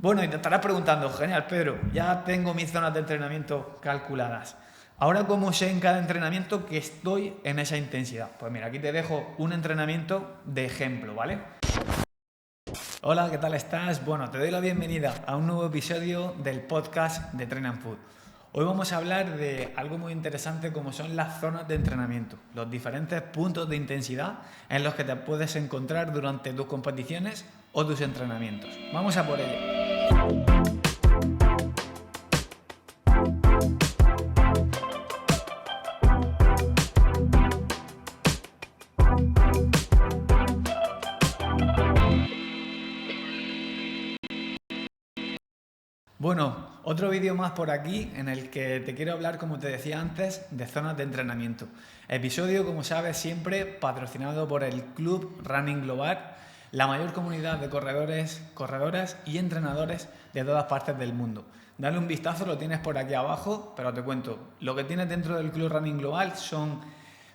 Bueno, y te estarás preguntando, genial, Pedro, ya tengo mis zonas de entrenamiento calculadas. Ahora, ¿cómo sé en cada entrenamiento que estoy en esa intensidad? Pues mira, aquí te dejo un entrenamiento de ejemplo, ¿vale? Hola, ¿qué tal estás? Bueno, te doy la bienvenida a un nuevo episodio del podcast de Train and Food. Hoy vamos a hablar de algo muy interesante como son las zonas de entrenamiento, los diferentes puntos de intensidad en los que te puedes encontrar durante tus competiciones o tus entrenamientos. Vamos a por ello. Bueno, otro vídeo más por aquí en el que te quiero hablar, como te decía antes, de zonas de entrenamiento. Episodio, como sabes, siempre patrocinado por el Club Running Global, la mayor comunidad de corredores, corredoras y entrenadores de todas partes del mundo. Dale un vistazo, lo tienes por aquí abajo, pero te cuento, lo que tienes dentro del Club Running Global son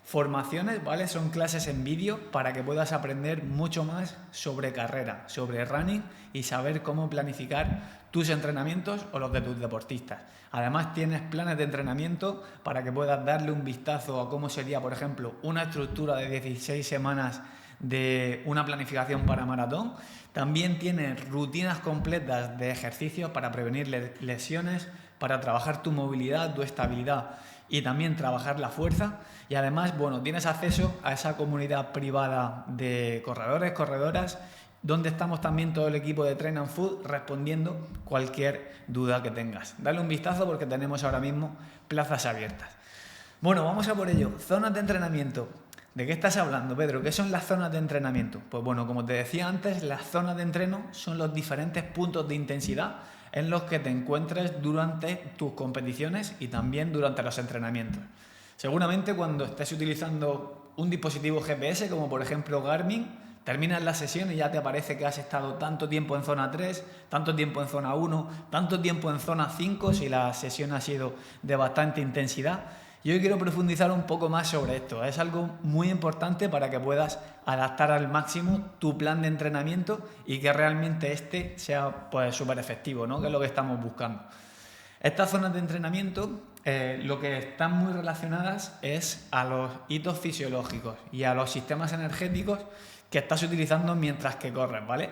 formaciones, ¿vale? Son clases en vídeo para que puedas aprender mucho más sobre carrera, sobre running y saber cómo planificar tus entrenamientos o los de tus deportistas. Además tienes planes de entrenamiento para que puedas darle un vistazo a cómo sería, por ejemplo, una estructura de 16 semanas de una planificación para maratón. También tienes rutinas completas de ejercicios para prevenir lesiones, para trabajar tu movilidad, tu estabilidad y también trabajar la fuerza. Y además, bueno, tienes acceso a esa comunidad privada de corredores, corredoras, donde estamos también todo el equipo de Train and Food respondiendo cualquier duda que tengas. Dale un vistazo porque tenemos ahora mismo plazas abiertas. Bueno, vamos a por ello. Zonas de entrenamiento. ¿De qué estás hablando, Pedro? ¿Qué son las zonas de entrenamiento? Pues bueno, como te decía antes, las zonas de entreno son los diferentes puntos de intensidad en los que te encuentres durante tus competiciones y también durante los entrenamientos. Seguramente cuando estés utilizando un dispositivo GPS, como por ejemplo Garmin, terminas la sesión y ya te aparece que has estado tanto tiempo en zona 3, tanto tiempo en zona 1, tanto tiempo en zona 5, si la sesión ha sido de bastante intensidad. Y hoy quiero profundizar un poco más sobre esto. Es algo muy importante para que puedas adaptar al máximo tu plan de entrenamiento y que realmente este sea pues súper efectivo, ¿no? Que es lo que estamos buscando. Estas zonas de entrenamiento lo que están muy relacionadas es a los hitos fisiológicos y a los sistemas energéticos que estás utilizando mientras que corres, ¿vale?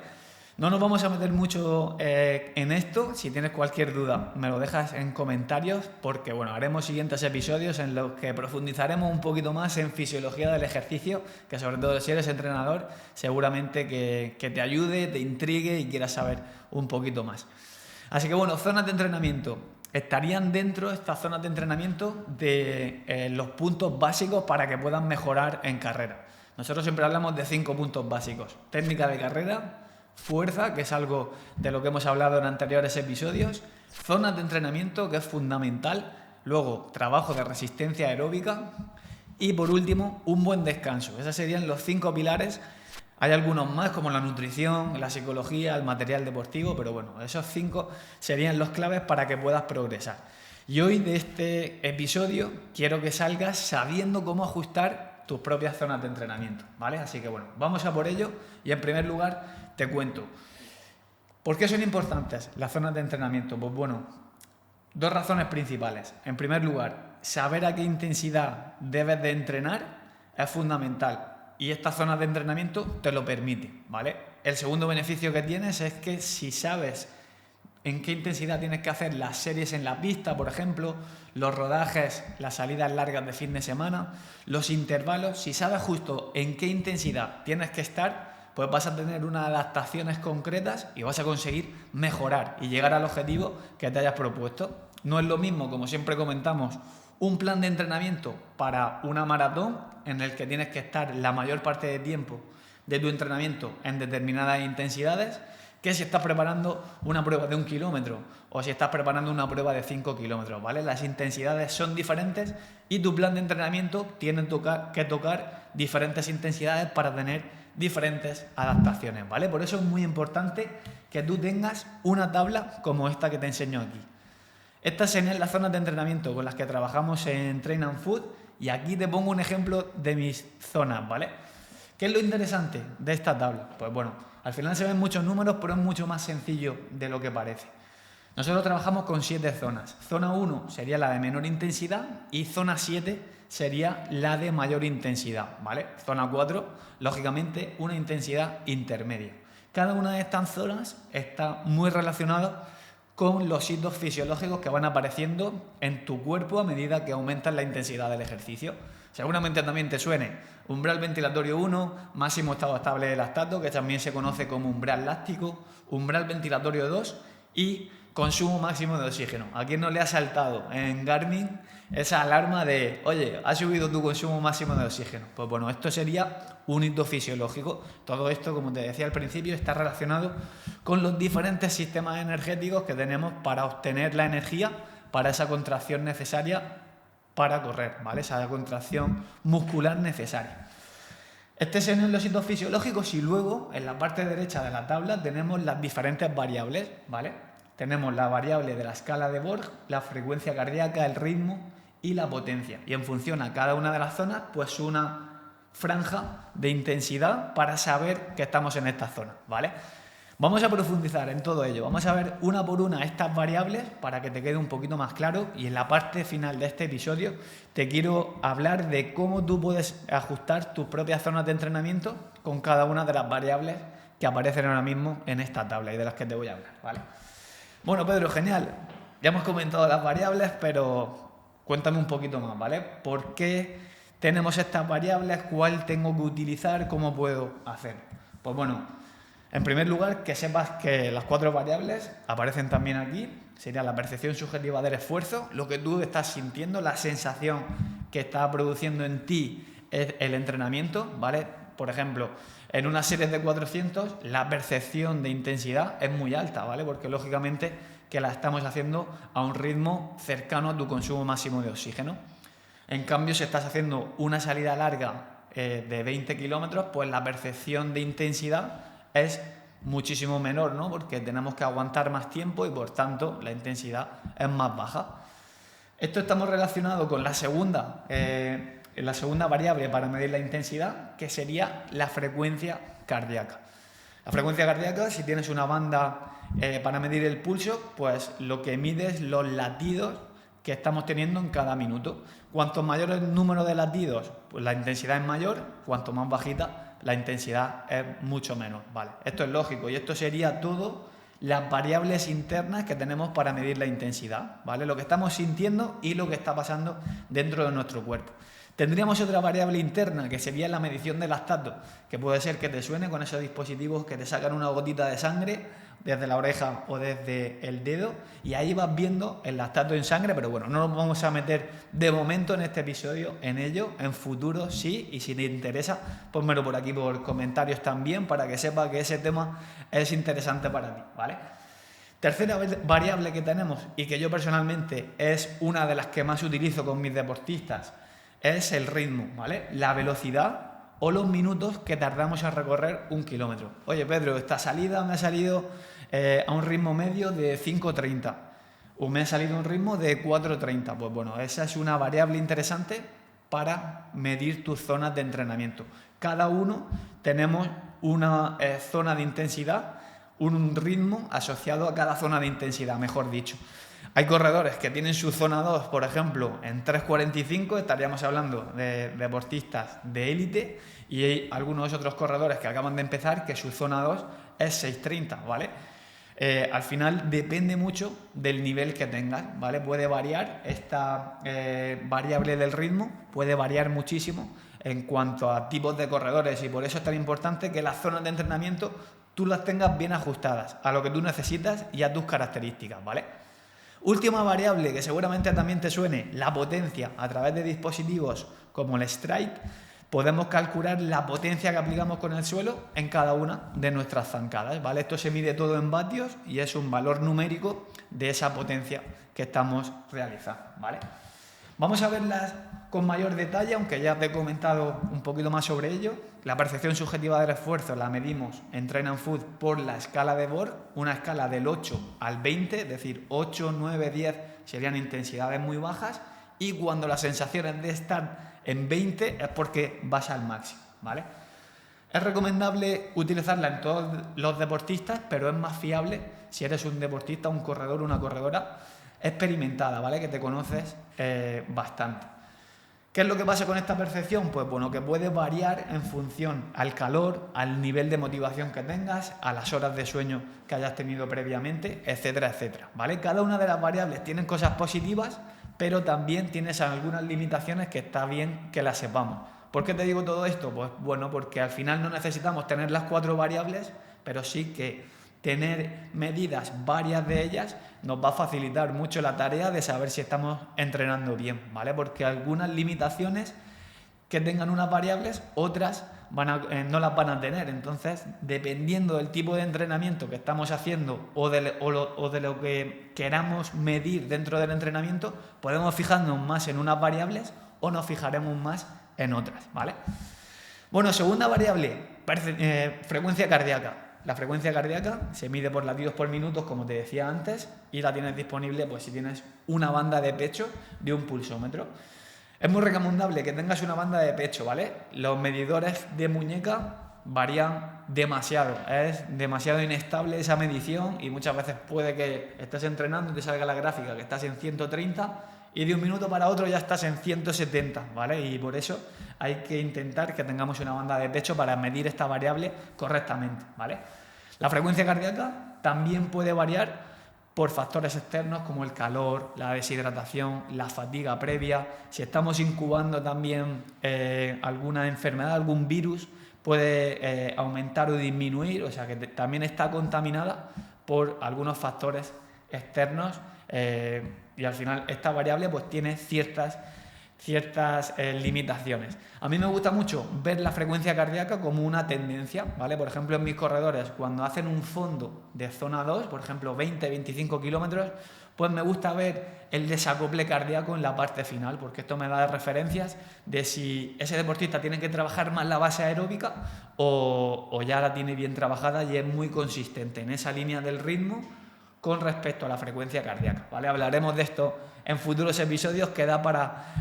No nos vamos a meter mucho en esto. Si tienes cualquier duda, me lo dejas en comentarios porque, bueno, haremos siguientes episodios en los que profundizaremos un poquito más en fisiología del ejercicio, que sobre todo si eres entrenador, seguramente que te ayude, te intrigue y quieras saber un poquito más. Así que, bueno, zonas de entrenamiento. Estarían dentro de estas zonas de entrenamiento de los puntos básicos para que puedan mejorar en carrera. Nosotros siempre hablamos de 5 puntos básicos. Técnica de carrera, fuerza, que es algo de lo que hemos hablado en anteriores episodios, zonas de entrenamiento, que es fundamental, luego trabajo de resistencia aeróbica y por último un buen descanso. Esos serían los 5 pilares. Hay algunos más como la nutrición, la psicología, el material deportivo, pero bueno, esos 5 serían los claves para que puedas progresar. Y hoy de este episodio quiero que salgas sabiendo cómo ajustar tus propias zonas de entrenamiento, ¿vale? Así que bueno, vamos a por ello y en primer lugar te cuento. ¿Por qué son importantes las zonas de entrenamiento? Pues bueno, 2 razones principales. En primer lugar, saber a qué intensidad debes de entrenar es fundamental. Y esta zona de entrenamiento te lo permite, ¿vale? El segundo beneficio que tienes es que si sabes en qué intensidad tienes que hacer las series en la pista, por ejemplo, los rodajes, las salidas largas de fin de semana, los intervalos, si sabes justo en qué intensidad tienes que estar, pues vas a tener unas adaptaciones concretas y vas a conseguir mejorar y llegar al objetivo que te hayas propuesto. No es lo mismo, como siempre comentamos, un plan de entrenamiento para una maratón en el que tienes que estar la mayor parte de tiempo de tu entrenamiento en determinadas intensidades que si estás preparando una prueba de 1 kilómetro o si estás preparando una prueba de 5 kilómetros, ¿vale? Las intensidades son diferentes y tu plan de entrenamiento tiene que tocar diferentes intensidades para tener diferentes adaptaciones, ¿vale? Por eso es muy importante que tú tengas una tabla como esta que te enseño aquí. Estas serían las zonas de entrenamiento con las que trabajamos en Train and Food y aquí te pongo un ejemplo de mis zonas, ¿vale? ¿Qué es lo interesante de esta tabla? Pues bueno, Al final se ven muchos números, pero es mucho más sencillo de lo que parece. Nosotros trabajamos con 7 zonas. Zona 1 sería la de menor intensidad y zona 7 sería la de mayor intensidad, ¿vale? Zona 4, lógicamente, una intensidad intermedia. Cada una de estas zonas está muy relacionada con los hitos fisiológicos que van apareciendo en tu cuerpo a medida que aumentas la intensidad del ejercicio. Seguramente también te suene umbral ventilatorio 1, máximo estado estable de lactato, que también se conoce como umbral láctico, umbral ventilatorio 2 y consumo máximo de oxígeno. ¿A quién no le ha saltado en Garmin esa alarma de, oye, ha subido tu consumo máximo de oxígeno? Pues bueno, esto sería un hito fisiológico. Todo esto, como te decía al principio, está relacionado con los diferentes sistemas energéticos que tenemos para obtener la energía para esa contracción necesaria para correr, ¿vale? Esa contracción muscular necesaria. Estos son los hitos fisiológicos y luego en la parte derecha de la tabla tenemos las diferentes variables, ¿vale? Tenemos la variable de la escala de Borg, la frecuencia cardíaca, el ritmo y la potencia. Y en función a cada una de las zonas, pues una franja de intensidad para saber que estamos en esta zona, ¿vale? Vamos a profundizar en todo ello. Vamos a ver una por una estas variables para que te quede un poquito más claro y en la parte final de este episodio te quiero hablar de cómo tú puedes ajustar tus propias zonas de entrenamiento con cada una de las variables que aparecen ahora mismo en esta tabla y de las que te voy a hablar, ¿vale? Bueno, Pedro, genial. Ya hemos comentado las variables, pero cuéntame un poquito más, ¿vale? ¿Por qué tenemos estas variables? ¿Cuál tengo que utilizar? ¿Cómo puedo hacer? Pues bueno, en primer lugar, que sepas que las 4 variables aparecen también aquí. Sería la percepción subjetiva del esfuerzo, lo que tú estás sintiendo, la sensación que está produciendo en ti el entrenamiento, ¿vale? Por ejemplo, en una serie de 400, la percepción de intensidad es muy alta, ¿vale? Porque lógicamente que la estamos haciendo a un ritmo cercano a tu consumo máximo de oxígeno. En cambio, si estás haciendo una salida larga de 20 kilómetros, pues la percepción de intensidad es muchísimo menor, ¿no? Porque tenemos que aguantar más tiempo y por tanto la intensidad es más baja. Esto estamos relacionado con la segunda variable para medir la intensidad, que sería la frecuencia cardíaca. La frecuencia cardíaca, si tienes una banda para medir el pulso, pues lo que mide es los latidos que estamos teniendo en cada minuto. Cuanto mayor el número de latidos, pues la intensidad es mayor, cuanto más bajita, la intensidad es mucho menos, ¿vale? Esto es lógico y esto sería todo las variables internas que tenemos para medir la intensidad, ¿vale? Lo que estamos sintiendo y lo que está pasando dentro de nuestro cuerpo. Tendríamos otra variable interna que sería la medición del lactato, que puede ser que te suene con esos dispositivos que te sacan una gotita de sangre desde la oreja o desde el dedo y ahí vas viendo el lactato en sangre, pero bueno, no nos vamos a meter de momento en este episodio en ello, en futuro sí, y si te interesa, pónmelo por aquí por comentarios también para que sepas que ese tema es interesante para ti, ¿vale? Tercera variable que tenemos y que yo personalmente es una de las que más utilizo con mis deportistas es el ritmo, ¿vale? La velocidad o los minutos que tardamos en recorrer un kilómetro. Oye, Pedro, esta salida me ha salido a un ritmo medio de 5:30 o me ha salido a un ritmo de 4:30. Pues bueno, esa es una variable interesante para medir tus zonas de entrenamiento. Cada uno tenemos una zona de intensidad, un ritmo asociado a cada zona de intensidad, mejor dicho. Hay corredores que tienen su zona 2, por ejemplo, en 3:45, estaríamos hablando de deportistas de élite, y hay algunos otros corredores que acaban de empezar que su zona 2 es 6:30, ¿vale? Al final depende mucho del nivel que tengas, ¿vale? Puede variar esta variable del ritmo, puede variar muchísimo en cuanto a tipos de corredores y por eso es tan importante que las zonas de entrenamiento tú las tengas bien ajustadas a lo que tú necesitas y a tus características, ¿vale? Última variable que seguramente también te suene, la potencia. A través de dispositivos como el Stride podemos calcular la potencia que aplicamos con el suelo en cada una de nuestras zancadas, ¿vale? Esto se mide todo en vatios y es un valor numérico de esa potencia que estamos realizando, ¿vale? Vamos a verlas con mayor detalle, aunque ya te he comentado un poquito más sobre ello. La percepción subjetiva del esfuerzo la medimos en Train and Food por la escala de Borg, una escala del 8 al 20, es decir, 8, 9, 10 serían intensidades muy bajas y cuando la sensación es de estar en 20 es porque vas al máximo, ¿vale? Es recomendable utilizarla en todos los deportistas, pero es más fiable si eres un deportista, un corredor, una corredora experimentada, ¿vale? Que te conoces bastante. ¿Qué es lo que pasa con esta percepción? Pues bueno, que puede variar en función al calor, al nivel de motivación que tengas, a las horas de sueño que hayas tenido previamente, etcétera, etcétera, ¿vale? Cada una de las variables tiene cosas positivas, pero también tienes algunas limitaciones que está bien que las sepamos. ¿Por qué te digo todo esto? Pues bueno, porque al final no necesitamos tener las 4 variables, pero sí que tener medidas varias de ellas nos va a facilitar mucho la tarea de saber si estamos entrenando bien, ¿vale? Porque algunas limitaciones que tengan unas variables, otras no las van a tener. Entonces, dependiendo del tipo de entrenamiento que estamos haciendo o de lo que queramos medir dentro del entrenamiento, podemos fijarnos más en unas variables o nos fijaremos más en otras, ¿vale? Bueno, segunda variable, frecuencia cardíaca. La frecuencia cardíaca se mide por latidos por minutos, como te decía antes, y la tienes disponible pues si tienes una banda de pecho de un pulsómetro. Es muy recomendable que tengas una banda de pecho, ¿vale? Los medidores de muñeca varían demasiado, es demasiado inestable esa medición y muchas veces puede que estés entrenando y te salga la gráfica que estás en 130 y de un minuto para otro ya estás en 170, ¿vale? Y por eso hay que intentar que tengamos una banda de pecho para medir esta variable correctamente, ¿vale? La frecuencia cardíaca también puede variar por factores externos como el calor, la deshidratación, la fatiga previa. Si estamos incubando también alguna enfermedad, algún virus, puede aumentar o disminuir, o sea que también está contaminada por algunos factores externos y al final esta variable pues tiene ciertas limitaciones. A mí me gusta mucho ver la frecuencia cardíaca como una tendencia, ¿vale? Por ejemplo, en mis corredores, cuando hacen un fondo de zona 2, por ejemplo, 20-25 kilómetros, pues me gusta ver el desacople cardíaco en la parte final, porque esto me da referencias de si ese deportista tiene que trabajar más la base aeróbica o ya la tiene bien trabajada y es muy consistente en esa línea del ritmo con respecto a la frecuencia cardíaca, ¿vale? Hablaremos de esto en futuros episodios que da para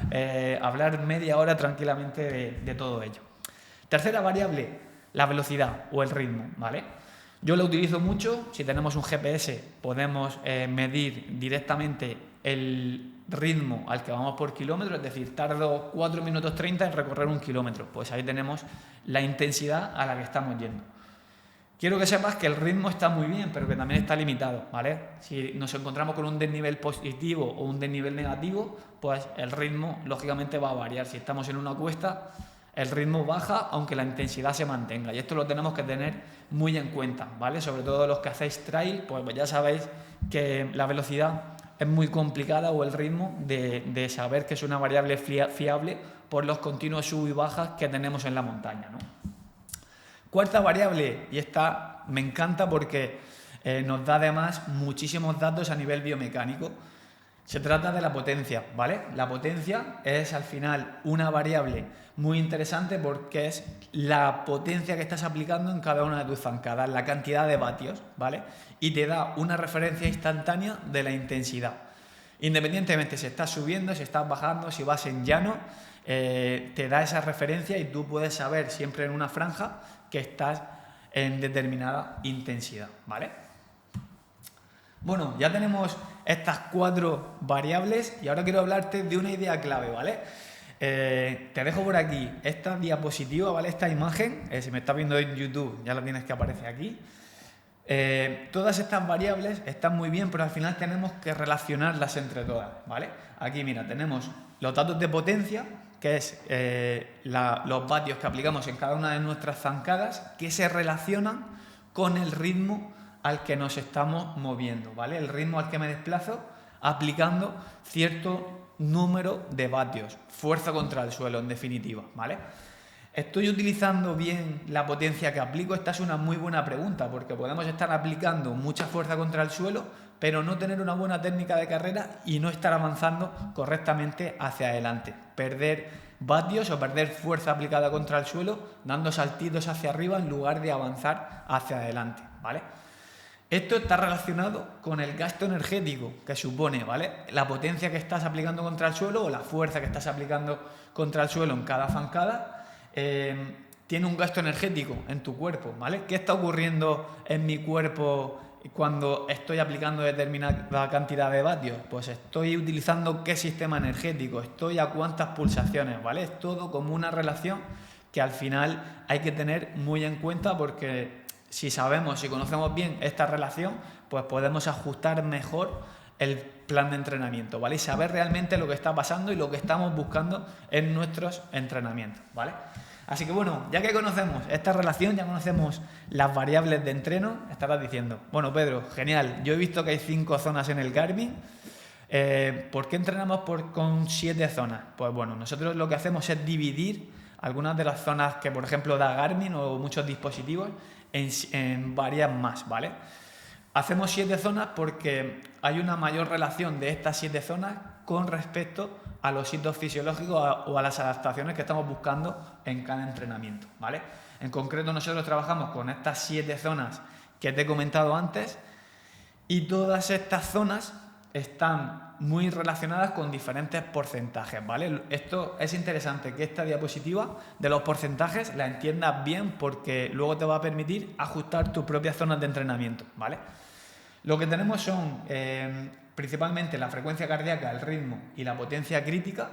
hablar media hora tranquilamente de todo ello. Tercera variable, la velocidad o el ritmo, ¿vale? Yo lo utilizo mucho, si tenemos un GPS podemos medir directamente el ritmo al que vamos por kilómetro, es decir, tardo 4 minutos 30 en recorrer 1 kilómetro, pues ahí tenemos la intensidad a la que estamos yendo. Quiero que sepas que el ritmo está muy bien, pero que también está limitado, ¿vale? Si nos encontramos con un desnivel positivo o un desnivel negativo, pues el ritmo lógicamente va a variar. Si estamos en una cuesta, el ritmo baja aunque la intensidad se mantenga. Y esto lo tenemos que tener muy en cuenta, ¿vale? Sobre todo los que hacéis trail, pues ya sabéis que la velocidad es muy complicada o el ritmo de saber que es una variable fiable por los continuos sub y bajas que tenemos en la montaña, ¿no? Cuarta variable, y esta me encanta porque nos da además muchísimos datos a nivel biomecánico. Se trata de la potencia, ¿vale? La potencia es al final una variable muy interesante porque es la potencia que estás aplicando en cada una de tus zancadas, la cantidad de vatios, ¿vale? Y te da una referencia instantánea de la intensidad. Independientemente si estás subiendo, si estás bajando, si vas en llano, te da esa referencia y tú puedes saber siempre en una franja que estás en determinada intensidad, ¿vale? Bueno, ya tenemos estas 4 variables y ahora quiero hablarte de una idea clave, ¿vale? Te dejo por aquí esta diapositiva, ¿vale? Esta imagen, si me estás viendo en YouTube ya la tienes que aparecer aquí. Todas estas variables están muy bien, pero al final tenemos que relacionarlas entre todas, ¿vale? Aquí, mira, tenemos los datos de potencia, que es los vatios que aplicamos en cada una de nuestras zancadas, que se relacionan con el ritmo al que nos estamos moviendo, ¿vale? El ritmo al que me desplazo aplicando cierto número de vatios, fuerza contra el suelo en definitiva, ¿vale? ¿Estoy utilizando bien la potencia que aplico? Esta es una muy buena pregunta porque podemos estar aplicando mucha fuerza contra el suelo pero no tener una buena técnica de carrera y no estar avanzando correctamente hacia adelante. Perder vatios o perder fuerza aplicada contra el suelo dando saltitos hacia arriba en lugar de avanzar hacia adelante, ¿vale? Esto está relacionado con el gasto energético que supone, ¿vale? La potencia que estás aplicando contra el suelo o la fuerza que estás aplicando contra el suelo en cada zancada tiene un gasto energético en tu cuerpo, ¿vale? ¿Qué está ocurriendo en mi cuerpo cuando estoy aplicando determinada cantidad de vatios? Pues estoy utilizando qué sistema energético, estoy a cuántas pulsaciones, ¿vale? Es todo como una relación que al final hay que tener muy en cuenta, porque si sabemos, si conocemos bien esta relación, pues podemos ajustar mejor el plan de entrenamiento, ¿vale? Y saber realmente lo que está pasando y lo que estamos buscando en nuestros entrenamientos, ¿vale? Así que bueno, ya que conocemos esta relación, ya conocemos las variables de entreno, estarás diciendo, bueno, Pedro, genial, yo he visto que hay 5 zonas en el Garmin, ¿por qué entrenamos con 7 zonas? Pues bueno, nosotros lo que hacemos es dividir algunas de las zonas que, por ejemplo, da Garmin o muchos dispositivos en varias más, ¿vale? Hacemos 7 zonas porque hay una mayor relación de estas 7 zonas con respecto a los hitos fisiológicos o a las adaptaciones que estamos buscando en cada entrenamiento, ¿vale? En concreto, nosotros trabajamos con estas 7 zonas que te he comentado antes, y todas estas zonas están muy relacionadas con diferentes porcentajes, ¿vale? Esto es interesante, que esta diapositiva de los porcentajes la entiendas bien, porque luego te va a permitir ajustar tus propias zonas de entrenamiento, ¿vale? Lo que tenemos son principalmente la frecuencia cardíaca, el ritmo y la potencia crítica,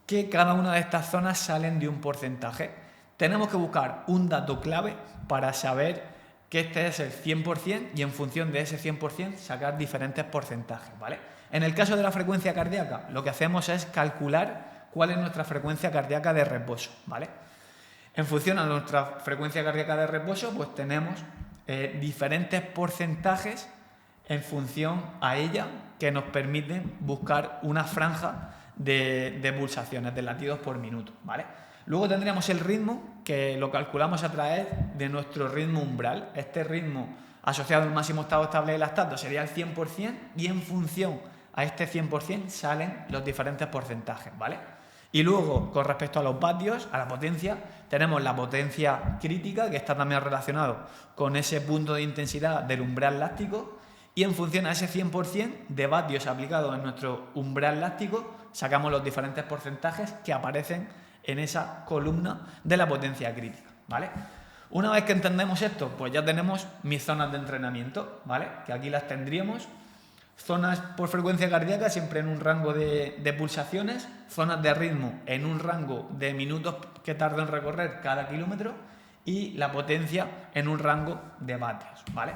que cada una de estas zonas salen de un porcentaje. Tenemos que buscar un dato clave para saber que este es el 100% y en función de ese 100% sacar diferentes porcentajes, ¿vale? En el caso de la frecuencia cardíaca, lo que hacemos es calcular cuál es nuestra frecuencia cardíaca de reposo, ¿vale? En función a nuestra frecuencia cardíaca de reposo, pues tenemos diferentes porcentajes en función a ella, que nos permiten buscar una franja de pulsaciones, de latidos por minuto, ¿vale? Luego tendríamos el ritmo, que lo calculamos a través de nuestro ritmo umbral. Este ritmo asociado al máximo estado estable de lactato sería el 100%, y en función a este 100% salen los diferentes porcentajes, ¿vale? Y luego, con respecto a los vatios, a la potencia, tenemos la potencia crítica, que está también relacionado con ese punto de intensidad del umbral láctico, y en función a ese 100% de vatios aplicados en nuestro umbral láctico, sacamos los diferentes porcentajes que aparecen en esa columna de la potencia crítica, ¿vale? Una vez que entendemos esto, pues ya tenemos mis zonas de entrenamiento, ¿vale? Que aquí las tendríamos. Zonas por frecuencia cardíaca siempre en un rango de pulsaciones, zonas de ritmo en un rango de minutos que tardo en recorrer cada kilómetro, y la potencia en un rango de vatios, ¿vale?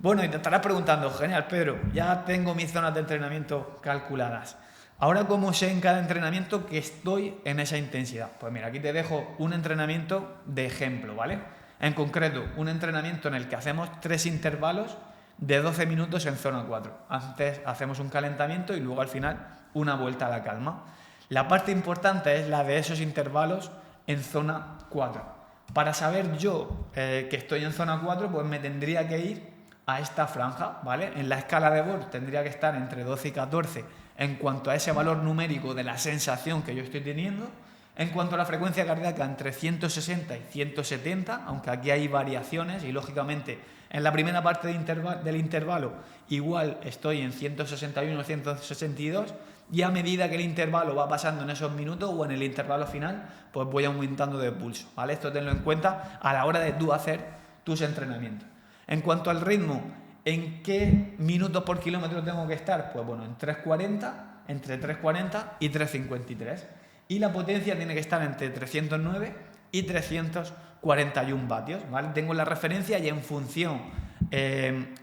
Bueno, y te estarás preguntando, genial, Pedro, ya tengo mis zonas de entrenamiento calculadas. Ahora, ¿cómo sé en cada entrenamiento que estoy en esa intensidad? Pues mira, aquí te dejo un entrenamiento de ejemplo, ¿vale? En concreto, un entrenamiento en el que hacemos 3 intervalos de 12 minutos en zona 4. Antes hacemos un calentamiento y luego al final una vuelta a la calma. La parte importante es la de esos intervalos en zona 4. Para saber yo que estoy en zona 4, pues me tendría que ir a esta franja, ¿vale? En la escala de Borg tendría que estar entre 12 y 14 en cuanto a ese valor numérico de la sensación que yo estoy teniendo. En cuanto a la frecuencia cardíaca, entre 160 y 170, aunque aquí hay variaciones y lógicamente en la primera parte del intervalo igual estoy en 161 o 162, y a medida que el intervalo va pasando en esos minutos o en el intervalo final, pues voy aumentando de pulso, ¿vale? Esto tenlo en cuenta a la hora de tú hacer tus entrenamientos. En cuanto al ritmo, ¿en qué minutos por kilómetro tengo que estar? Pues bueno, en 3.40, entre 3.40 y 3.53. Y la potencia tiene que estar entre 309 y 341 vatios, ¿vale? Tengo la referencia, y en función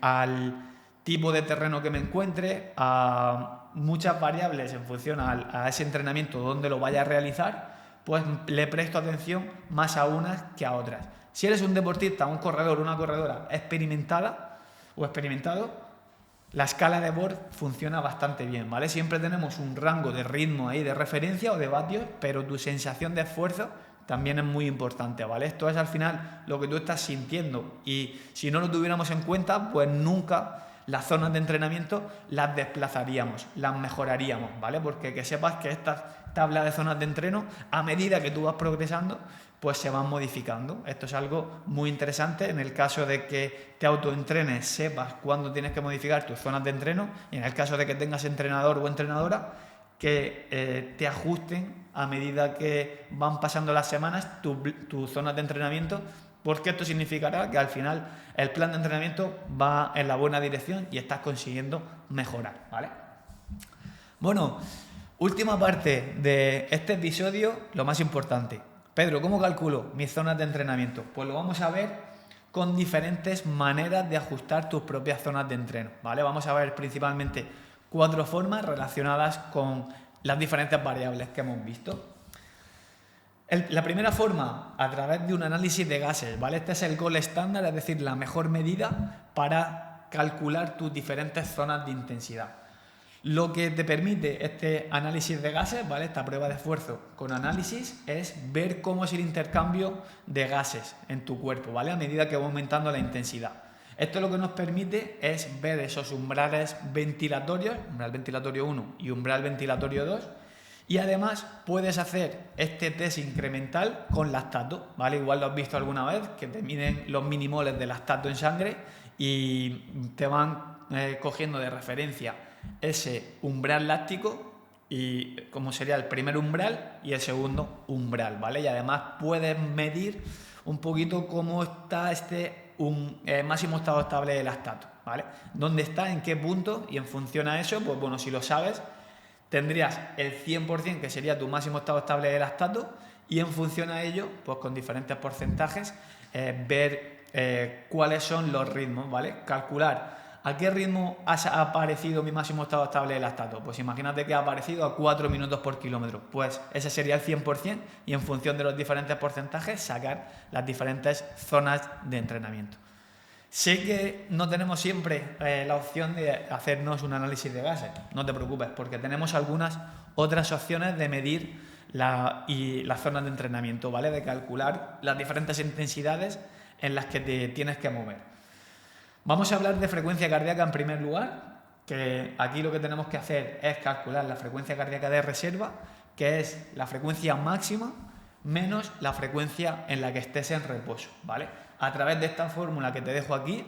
al tipo de terreno que me encuentre, a muchas variables en función a ese entrenamiento donde lo vaya a realizar, pues le presto atención más a unas que a otras. Si eres un deportista, un corredor, una corredora experimentada o experimentado, la escala de Borg funciona bastante bien, ¿vale? Siempre tenemos un rango de ritmo ahí de referencia o de vatios, pero tu sensación de esfuerzo también es muy importante, ¿vale? Esto es al final lo que tú estás sintiendo, y si no lo tuviéramos en cuenta, pues nunca las zonas de entrenamiento las desplazaríamos, las mejoraríamos, ¿vale? Porque que sepas que estas tablas de zonas de entreno, a medida que tú vas progresando, pues se van modificando. Esto es algo muy interesante. En el caso de que te autoentrenes, sepas cuándo tienes que modificar tus zonas de entreno, y en el caso de que tengas entrenador o entrenadora, que te ajusten a medida que van pasando las semanas tus zonas de entrenamiento, porque esto significará que al final el plan de entrenamiento va en la buena dirección y estás consiguiendo mejorar, ¿vale? Bueno, última parte de este episodio, lo más importante. Pedro, ¿cómo calculo mis zonas de entrenamiento? Pues lo vamos a ver con diferentes maneras de ajustar tus propias zonas de entreno, ¿vale? Vamos a ver principalmente 4 formas relacionadas con las diferentes variables que hemos visto. La primera forma, a través de un análisis de gases, ¿vale? Este es el gold estándar, es decir, la mejor medida para calcular tus diferentes zonas de intensidad. Lo que te permite este análisis de gases, ¿vale? Esta prueba de esfuerzo con análisis, es ver cómo es el intercambio de gases en tu cuerpo, ¿vale? A medida que va aumentando la intensidad. Esto lo que nos permite es ver esos umbrales ventilatorios, umbral ventilatorio 1 y umbral ventilatorio 2, y además puedes hacer este test incremental con lactato, ¿vale? Igual lo has visto alguna vez, que te miden los minimoles de lactato en sangre y te van cogiendo de referencia ese umbral láctico y como sería el primer umbral y el segundo umbral, ¿vale? Y además puedes medir un poquito cómo está máximo estado estable de lactato, ¿vale? ¿Dónde está? ¿En qué punto? Y en función a eso, pues bueno, si lo sabes, tendrías el 100% que sería tu máximo estado estable de lactato y en función a ello, pues con diferentes porcentajes, ver cuáles son los ritmos, ¿vale? Calcular a qué ritmo ha aparecido mi máximo estado estable de lactato. Pues imagínate que ha aparecido a 4 minutos por kilómetro. Pues ese sería el 100% y en función de los diferentes porcentajes sacar las diferentes zonas de entrenamiento. Sé que no tenemos siempre la opción de hacernos un análisis de gases, no te preocupes, porque tenemos algunas otras opciones de medir las zonas de entrenamiento, ¿vale? De calcular las diferentes intensidades en las que te tienes que mover. Vamos a hablar de frecuencia cardíaca en primer lugar, que aquí lo que tenemos que hacer es calcular la frecuencia cardíaca de reserva, que es la frecuencia máxima menos la frecuencia en la que estés en reposo, ¿vale? A través de esta fórmula que te dejo aquí,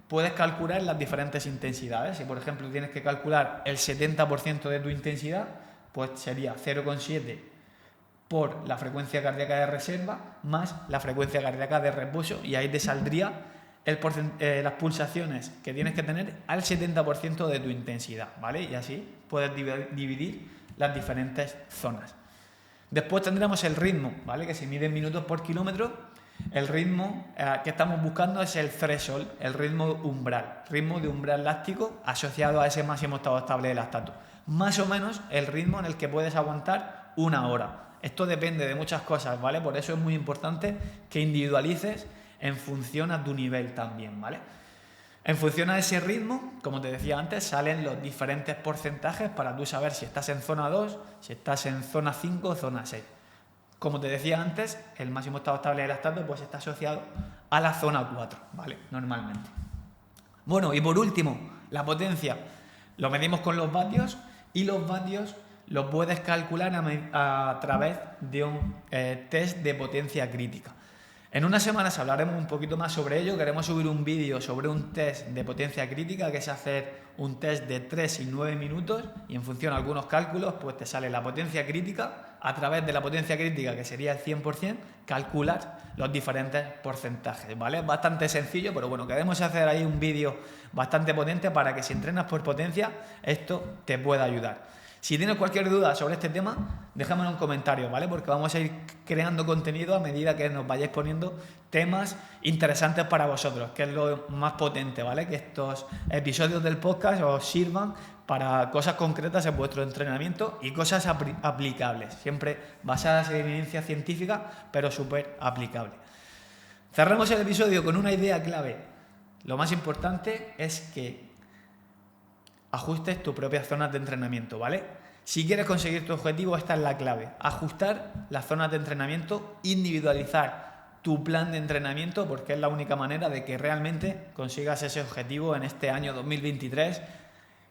puedes calcular las diferentes intensidades. Si, por ejemplo, tienes que calcular el 70% de tu intensidad, pues sería 0,7 por la frecuencia cardíaca de reserva más la frecuencia cardíaca de reposo y ahí te saldría las pulsaciones que tienes que tener al 70% de tu intensidad, ¿vale? Y así puedes dividir las diferentes zonas. Después tendremos el ritmo, ¿vale? Que se mide en minutos por kilómetro. El ritmo que estamos buscando es el threshold, el ritmo de umbral láctico asociado a ese máximo estado estable de lactato. Más o menos el ritmo en el que puedes aguantar 1 hora. Esto depende de muchas cosas, ¿vale? Por eso es muy importante que individualices en función a tu nivel también, ¿vale? En función a ese ritmo, como te decía antes, salen los diferentes porcentajes para tú saber si estás en zona 2, si estás en zona 5 o zona 6. Como te decía antes, el máximo estado estable de lactato pues está asociado a la zona 4, ¿vale? Normalmente. Bueno, y por último, la potencia. Lo medimos con los vatios y los vatios los puedes calcular a través de un test de potencia crítica. En unas semanas hablaremos un poquito más sobre ello. Queremos subir un vídeo sobre un test de potencia crítica, que es hacer un test de 3 y 9 minutos y en función a algunos cálculos pues te sale la potencia crítica. A través de la potencia crítica, que sería el 100%, calcular los diferentes porcentajes, ¿vale? Es bastante sencillo, pero bueno, queremos hacer ahí un vídeo bastante potente para que si entrenas por potencia, esto te pueda ayudar. Si tienes cualquier duda sobre este tema, déjame un comentario, ¿vale? Porque vamos a ir creando contenido a medida que nos vayáis poniendo temas interesantes para vosotros, que es lo más potente, ¿vale? Que estos episodios del podcast os sirvan para cosas concretas en vuestro entrenamiento y cosas aplicables, siempre basadas en evidencia científica, pero súper aplicable. Cerramos el episodio con una idea clave. Lo más importante es que ajustes tus propias zonas de entrenamiento, ¿vale? Si quieres conseguir tu objetivo, esta es la clave. Ajustar las zonas de entrenamiento, individualizar tu plan de entrenamiento, porque es la única manera de que realmente consigas ese objetivo en este año 2023,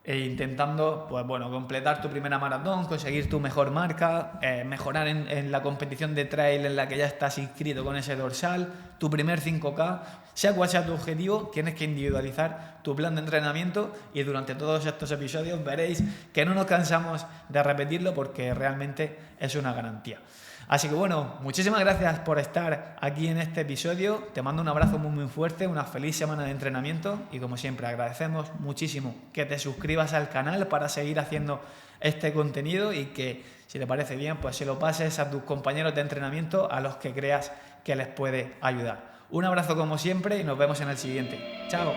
e intentando pues, bueno, completar tu primera maratón, conseguir tu mejor marca, mejorar en la competición de trail en la que ya estás inscrito con ese dorsal, tu primer 5K, sea cual sea tu objetivo, tienes que individualizar tu plan de entrenamiento y durante todos estos episodios veréis que no nos cansamos de repetirlo porque realmente es una garantía. Así que bueno, muchísimas gracias por estar aquí en este episodio. Te mando un abrazo muy muy fuerte, una feliz semana de entrenamiento y como siempre agradecemos muchísimo que te suscribas al canal para seguir haciendo este contenido y que si te parece bien pues se lo pases a tus compañeros de entrenamiento a los que creas que les puede ayudar. Un abrazo como siempre y nos vemos en el siguiente. ¡Chao!